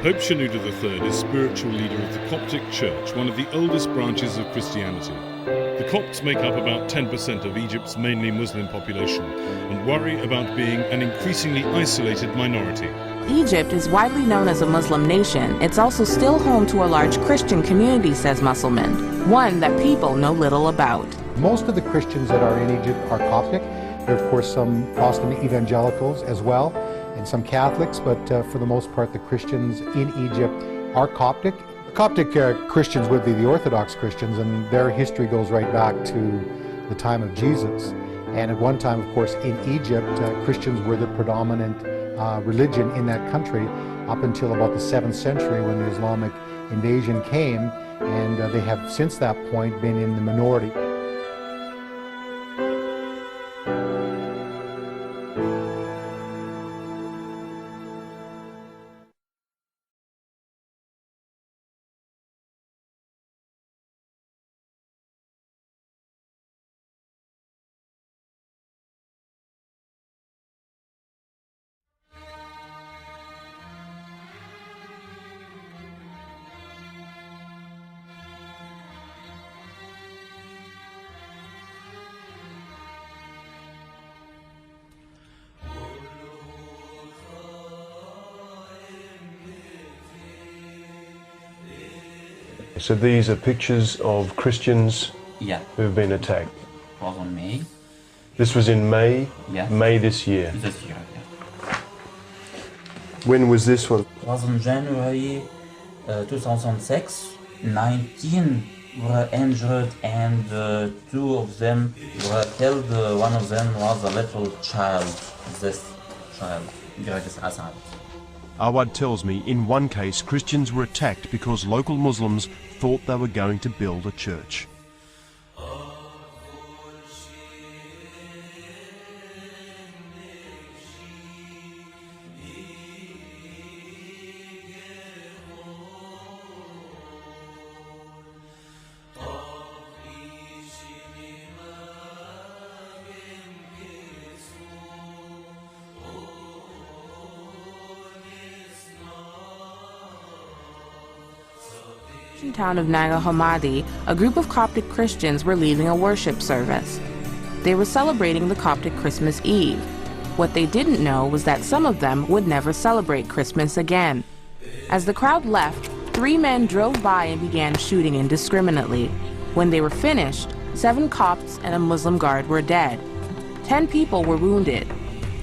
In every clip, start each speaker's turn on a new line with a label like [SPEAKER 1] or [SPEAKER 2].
[SPEAKER 1] Pope Shenouda III is spiritual leader of the Coptic Church, one of the oldest branches of Christianity. The Copts make up about 10% of Egypt's mainly Muslim population and worry about being an increasingly isolated minority.
[SPEAKER 2] Egypt is widely known as a Muslim nation. It's also still home to a large Christian community, says Musselman, one that people know little about.
[SPEAKER 3] Most of the Christians that are in Egypt are Coptic. There are, of course, some Protestant evangelicals as well, and some Catholics, but for the most part, the Christians in Egypt are Coptic. Coptic Christians would be the Orthodox Christians, and their history goes right back to the time of Jesus. And at one time, of course, in Egypt, Christians were the predominant religion in that country up until about the 7th century when the Islamic invasion came, and they have since that point been in the minority.
[SPEAKER 4] So these are pictures of Christians
[SPEAKER 5] who
[SPEAKER 4] have been attacked.
[SPEAKER 5] It was on May.
[SPEAKER 4] This was in May?
[SPEAKER 5] Yeah.
[SPEAKER 4] May this year?
[SPEAKER 5] This year, yeah.
[SPEAKER 4] When was this one?
[SPEAKER 5] It was in January 2006. 19 were injured and 2 of them were killed. One of them was a little child, this child, Gregus Assad.
[SPEAKER 6] Awad tells me in one case Christians were attacked because local Muslims thought they were going to build a church.
[SPEAKER 2] Town of Nag Hammadi, a group of Coptic Christians were leaving a worship service. They were celebrating the Coptic Christmas Eve. What they didn't know was that some of them would never celebrate Christmas again. As the crowd left, 3 men drove by and began shooting indiscriminately. When they were finished, 7 Copts and a Muslim guard were dead. 10 people were wounded.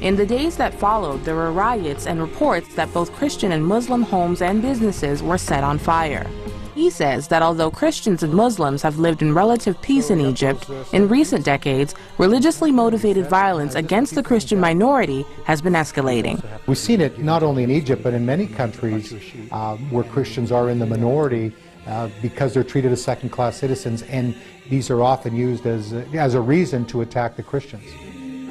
[SPEAKER 2] In the days that followed, there were riots and reports that both Christian and Muslim homes and businesses were set on fire. He says that although Christians and Muslims have lived in relative peace in Egypt, in recent decades, religiously motivated violence against the Christian minority has been escalating.
[SPEAKER 3] We've seen it not only in Egypt, but in many countries where Christians are in the minority because they're treated as second-class citizens, and these are often used as a reason to attack the Christians.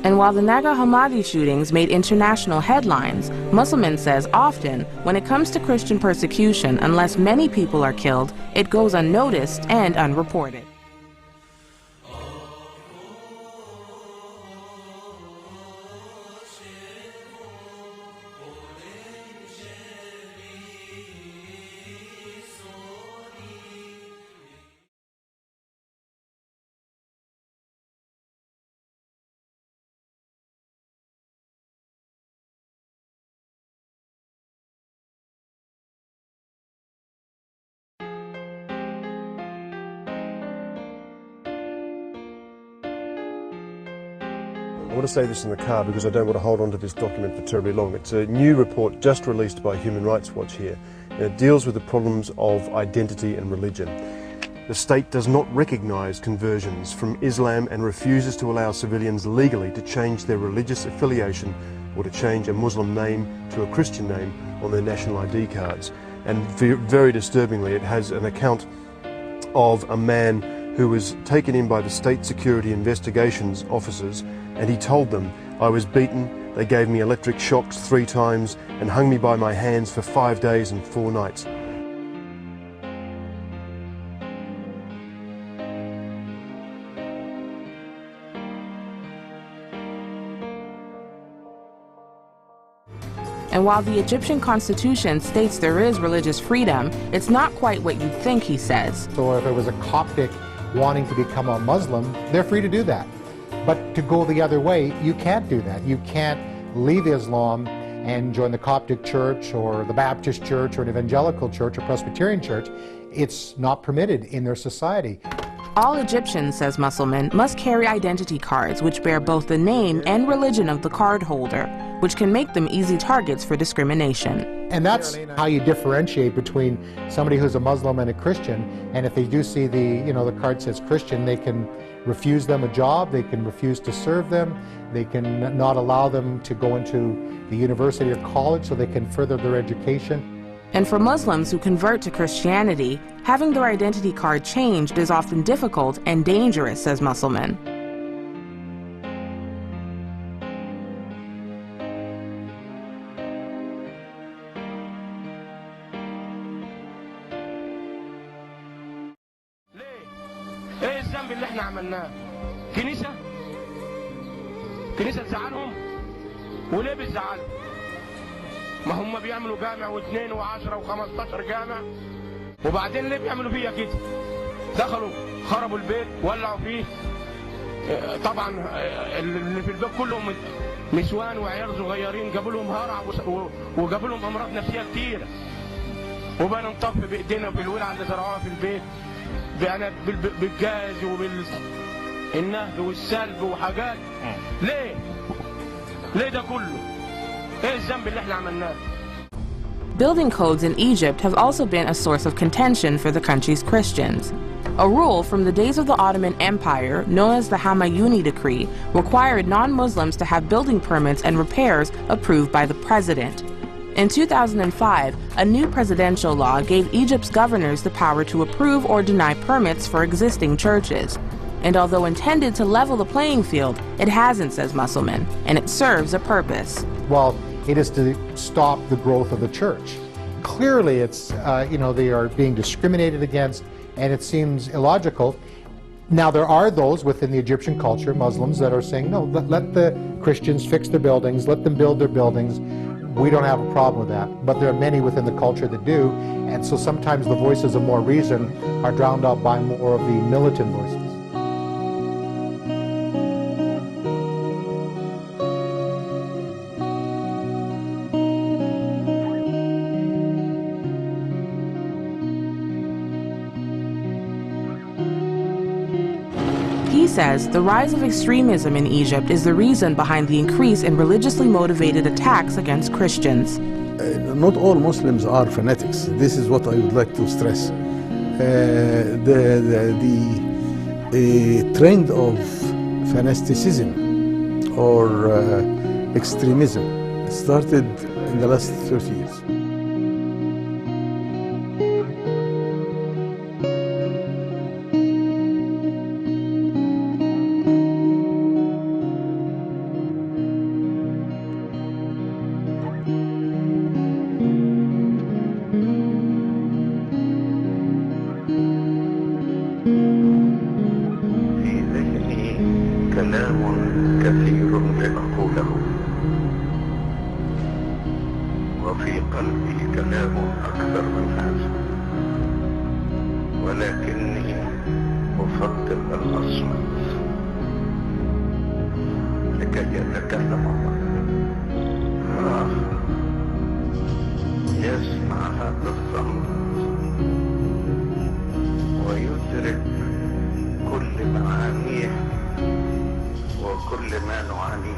[SPEAKER 2] And while the Nag Hammadi shootings made international headlines, Musselman says often, when it comes to Christian persecution, unless many people are killed, it goes unnoticed and unreported.
[SPEAKER 4] I want to say this in the car because I don't want to hold on to this document for terribly long. It's a new report just released by Human Rights Watch here, and it deals with the problems of identity and religion. The state does not recognise conversions from Islam and refuses to allow civilians legally to change their religious affiliation or to change a Muslim name to a Christian name on their national ID cards. And very disturbingly, it has an account of a man who was taken in by the State Security Investigations officers, and he told them, "I was beaten, they gave me electric shocks 3 times and hung me by my hands for 5 days and 4 nights.
[SPEAKER 2] And while the Egyptian constitution states there is religious freedom, it's not quite what you'd think, he says.
[SPEAKER 3] So if it was a Coptic wanting to become a Muslim, they're free to do that. But to go the other way, you can't do that. You can't leave Islam and join the Coptic church or the Baptist church or an evangelical church or Presbyterian church. It's not permitted in their society.
[SPEAKER 2] All Egyptians, says Musselman, must carry identity cards which bear both the name and religion of the card holder, which can make them easy targets for discrimination.
[SPEAKER 3] And that's how you differentiate between somebody who's a Muslim and a Christian. And if they do see the card says Christian, they can refuse them a job, they can refuse to serve them, they can not allow them to go into the university or college so they can further their education.
[SPEAKER 2] And for Muslims who convert to Christianity, having their identity card changed is often difficult and dangerous, says Musselman.
[SPEAKER 7] ايه الذنب اللي احنا عملناه؟ كنيسة تزعلهم؟ وليه بتزعلهم؟ ما هم بيعملوا جامع واثنين وعشرة و15 جامع، وبعدين ليه بيعملوا فيا كده؟ دخلوا خربوا البيت ولعوا فيه، طبعا اللي في البيت كلهم نسوان وعيال صغيرين، جابوا لهم هرع وجابوا لهم امراض نفسيه كتيره، وبقى نطف بايدينا بالولعه اللي زرعوها في البيت بالجاز وبالنهب والسلب وحاجات. ليه ده كله؟ ايه الذنب اللي احنا عملناه؟
[SPEAKER 2] Building codes in Egypt have also been a source of contention for the country's Christians. A rule from the days of the Ottoman Empire, known as the Hamayuni Decree, required non-Muslims to have building permits and repairs approved by the president. In 2005, a new presidential law gave Egypt's governors the power to approve or deny permits for existing churches. And although intended to level the playing field, it hasn't, says Musselman, and it serves a purpose.
[SPEAKER 3] Well, it is to stop the growth of the church. Clearly, it's, they are being discriminated against, and it seems illogical. Now, there are those within the Egyptian culture, Muslims, that are saying, no, let the Christians fix their buildings, let them build their buildings. We don't have a problem with that. But there are many within the culture that do, and so sometimes the voices of more reason are drowned out by more of the militant voices.
[SPEAKER 2] He says the rise of extremism in Egypt is the reason behind the increase in religiously motivated attacks against Christians.
[SPEAKER 8] Not all Muslims are fanatics. This is what I would like to stress. The trend of fanaticism or extremism started in the last 30 years.
[SPEAKER 9] كلام كثير لأقوله وفي قلبي كلام أكثر من هذا ولكني أفضل الأصمت لكي يتكلم الله يسمع هذا الصمت ويدرك كل معانيه وكل ما نعانيه